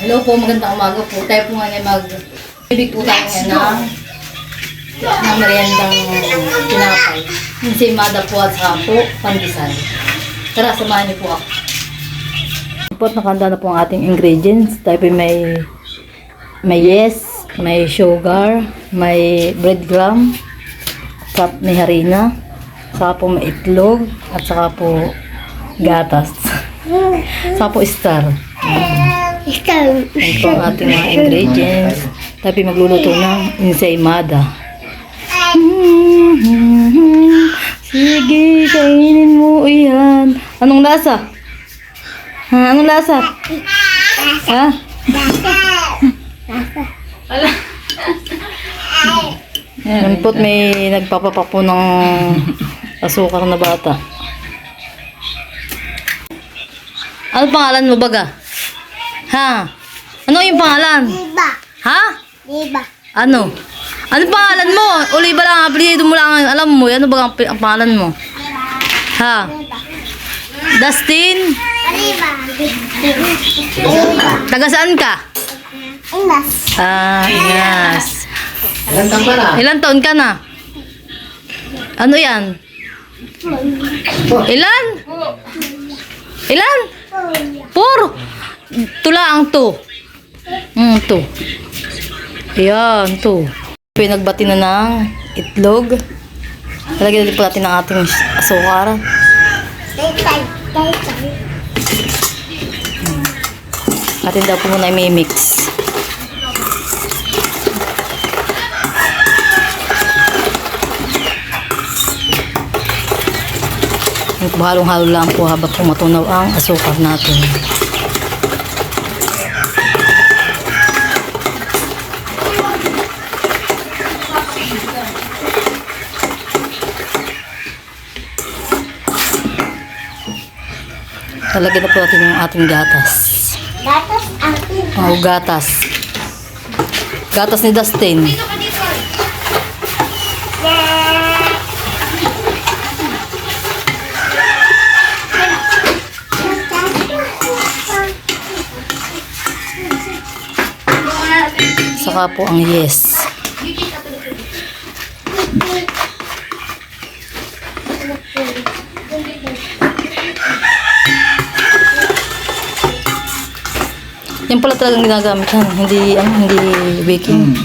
Hello po, magandang umaga po. Tayo po ngayon mag-ibig po tayo ngayon ng meriendang tinapay. Ensaymada po at saka po pandesal. Tara, samahan niyo po ako. Po at nakahanda na po ang ating ingredients. Tayo po may yes, may sugar, may breadcrumb, saka may harina, saka po may itlog, at saka po gatas. Saka po star. Ito ang ating mga ingredients. Tayo magluluto ng ensaymada. Sige, kainin mo yan. Anong lasa? Ha? Anong lasa? Ha? Yan po, may nagpapapak po ng asukar na bata. Ano pangalan mo, baga? Ha? Ano yung pangalan? Diba? Ha? Diba? Ano? Ano pangalan mo? Oliva lang, apelido mo lang, alam mo. Ano ba ang pangalan mo? Ha? Dustin? Diba? Taga saan ka? Ingas. Ah, yes. Ilan taon ka na? Ilan taon ka na? Ano yan? Ilan? Ilan? Puro. Tula ang to. To. Ayan, to. Pinagbati na ng itlog. Lagyan din po natin ang ating asukar. Atin daw po muna i-mix. Halong-halo lang po habang pumatunaw ang asukar natin. Talagyan na po natin yung ating gatas. Gatas akin. Oh, gatas. Gatas ni Dustin. Saka po ang yes. Yan pala talagang ginagamit yan. Hindi baking.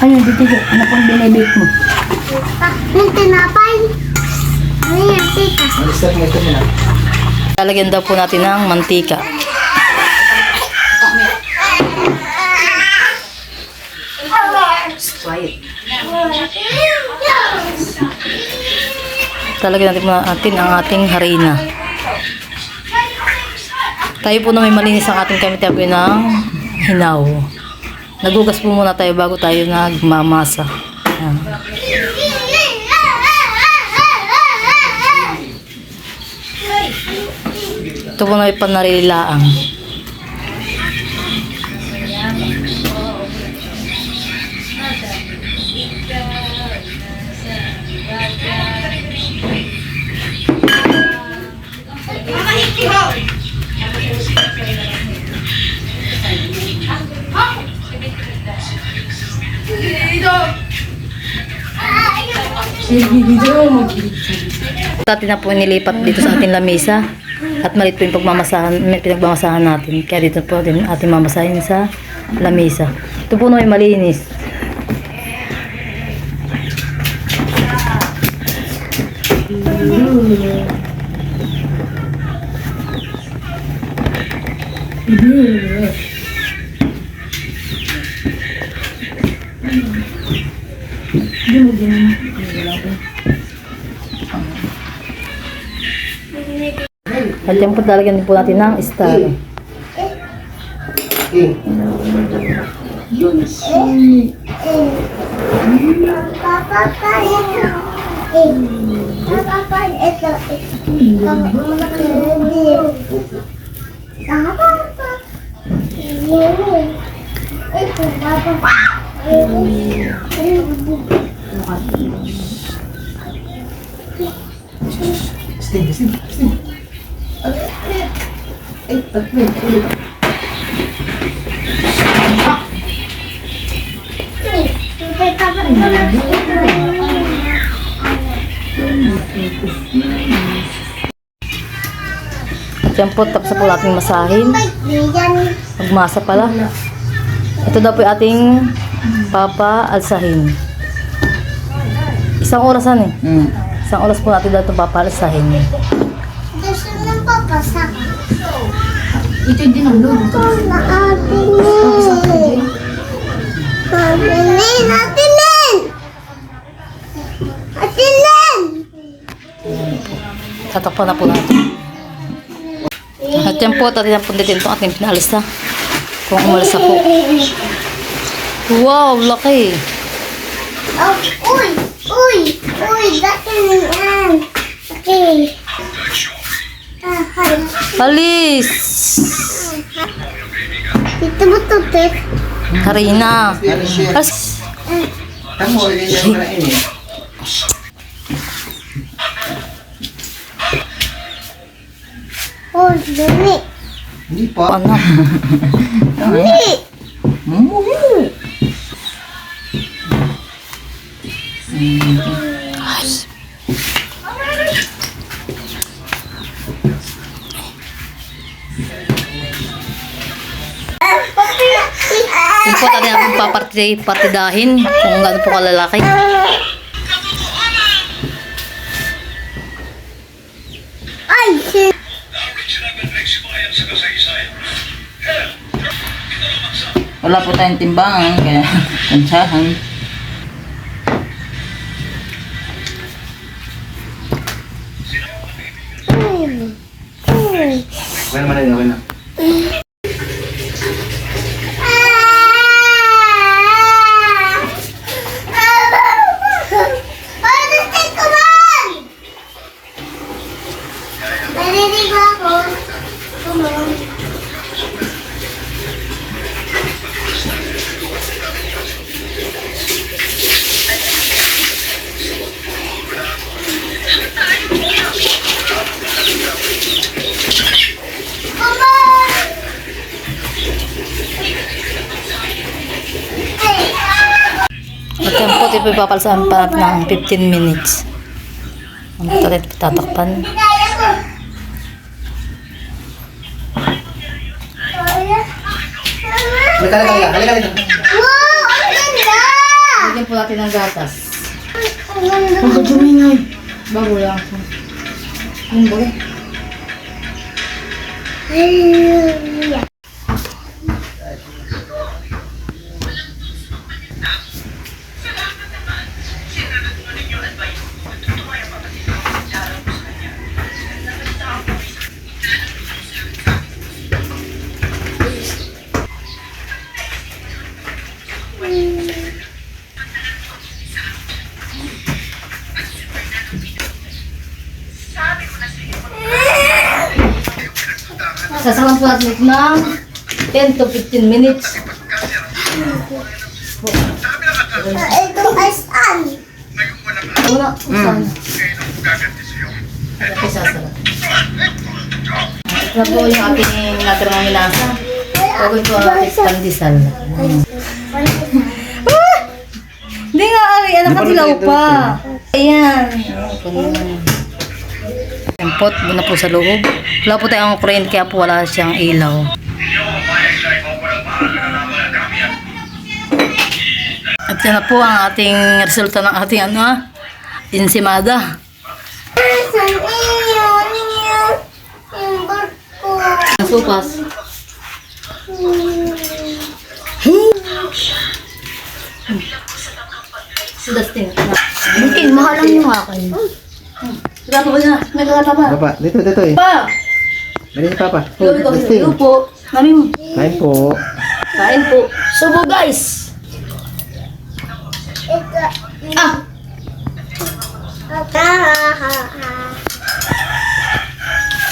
Ayun, dito. Ano pong binibake mo? Yung tinapay. Ano yung tita? Start mo ito muna. Lalagyan daw po natin ng mantika. Talagyan natin ang ating harina. Tayo po na may malinis ang ating kamay tayo ng hinaw. Nagugas po muna tayo bago tayo nagmamasa. Ayan. Ito po na may panarililaang. Atin na po nilipat dito sa ating lamesa at malit po yung pinagmamasahan natin, kaya dito po din ating mamasahin sa lamesa. Ito po na may malinis. At yan po talagyan din po natin ng star. Tutay ka ba ito lang? Yan po, tapos na po ating masahin. Diyan. Magmasa pala. Ito daw po yung ating papaalsahin. Isang orasan eh. Isang oras po natin daw ito papaalsahin. Gusto nang papasak. Ito yung dinulog. Naatinin! Atinin! Atinin! Atinin! Tatakpan na po natin. At yan po, tatin po dito itong ating pinalis na. Kung umalis na po. Wow, laki. Oh, uy! Uy! Uy! Datin yan! Okay. Alis! Dito mo to, Pep. Karina. Alis. Kamu, hindi siya pala ini. Oh, dali. Hindi po. Ano? Dali. Yung po tatin natin papartidahin kung gaano po kalalaki. Ay, shit. Wala po tayong timbangan, kaya tansyahan. Okay naman na, okay na. Naliligo ako. Come on. Come on. At yan po, ito ipapalsahan pa natin ng 15 minutes. Ang tatit tatakpan. Kaya ko. Kaya. Halika, halika, halika, halika. Wow, ang ganda! Lagyan po natin ng gatas. Ang ganda. Ang kadumingay. Bago lang. Ano ba? Hallelujah. Sasawan po natin ito ng 10 to 15 minutes. Ito ay saan? Una, saan? Ito sasalat. Ito na po yung ating natirang minasa. Huwag po ang ating pandesal. Hindi nga, ay, anak ka dilaw pa. Ayan. Yung pot, muna po sa loob. Wala po tayong kuryente, kaya po wala siyang ilaw. At yan na po ang ating resulta ng ating ensimada. Saan yung barko? Nasupas. Dustin. Okay, mahalang yung akin. Gata ba na? May gata ba? Papa, dito, dito eh. Pa! Dali ni Papa. Gawin ko Testing. sa po. Mami mo. Kain po. Kain po. Subo guys! Ito. Ah!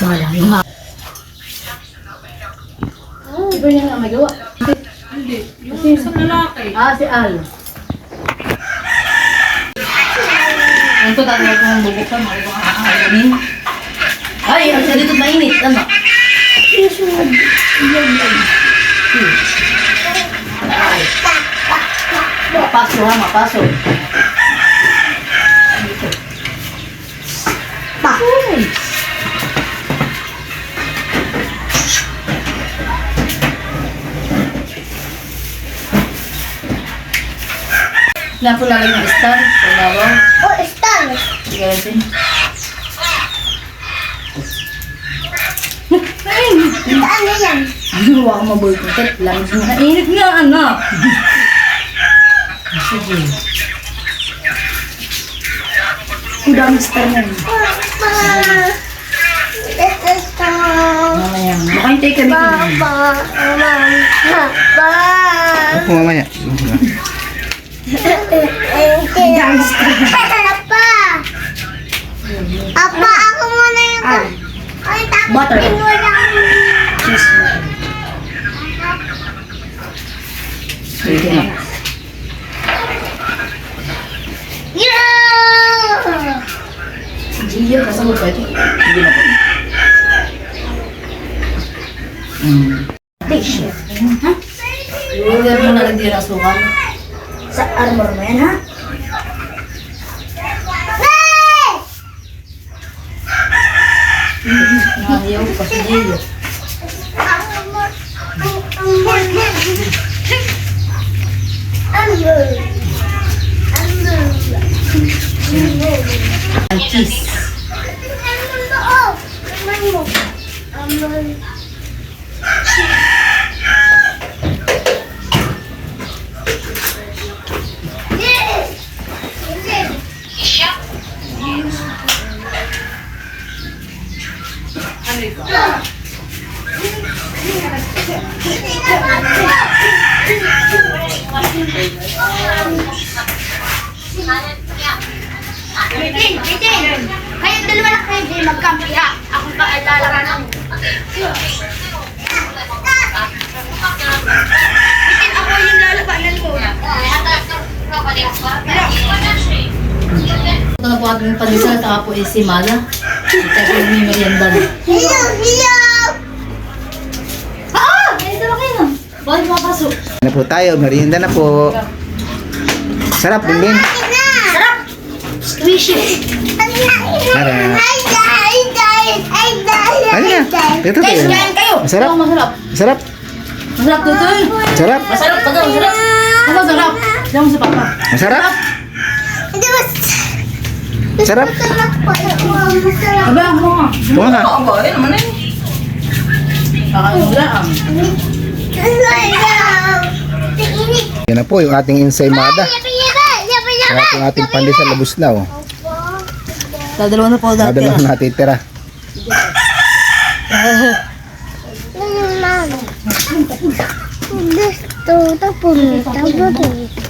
Mahalang yung akin. Iba niya nga may gawa. Hindi. Yung isang lalaki. Ah, si Al. Ano to, tatawag ko ng bubuksan. Ano ba ang aalamin? Ay, ang siya dito mainit. Ano? Mapaso ha, mapaso. Wala po lang yung star. Dalawa. Oh, star. Sige natin. Ano yan? Huwag ka mabuhay ko. Tet lang. Mainit nga, anak. Sige. Ang dami star na yun. Papa. This is star. Mamaya. Makahintay kami kung Papa. Papa. Opo, mamaya. Papa. Papa, ako muna yung... Ay, Butter. tapos mo lang. cheese. Sige na. Yeah! Gio, kasama pa ito. Hindi na po. T-shirt. Ha? Order mo na lang din ang asukal. Sa armor mo yan, ha? Ayaw pa si Gio. Ang cheese. Bitin! Kayong dalawa na kayo dyan magkampi ha. Ako pa ay lalaman ng... Bitin, ako yung lalabanan mo. Ito na po ating pandesal, saka po si Mala. Ito po yung may merienda na. Hello! Ah! Ito na kayo na. Bakit mapasok? Na po tayo, merienda na po. Sarap din din. Sarap! Squishy! Sarap. Ano na? Ito Guys, tayo. kain kayo! Masarap? Oo, masarap. Masarap? Masarap, Tutoy. Masarap? Masarap, pagkaw, masarap. Masarap. Diyan mo sa papa. Masarap? Masarap? Aba, ako nga. Buha ka. Oo ba? Ayun naman eh. Kakain mo lang. Yan na po yung ating ensaymada. Sarap yung ating pandesal labos na oh. Dadalawa na po dati. Dadalaw natin tira. Gusto na punta ba?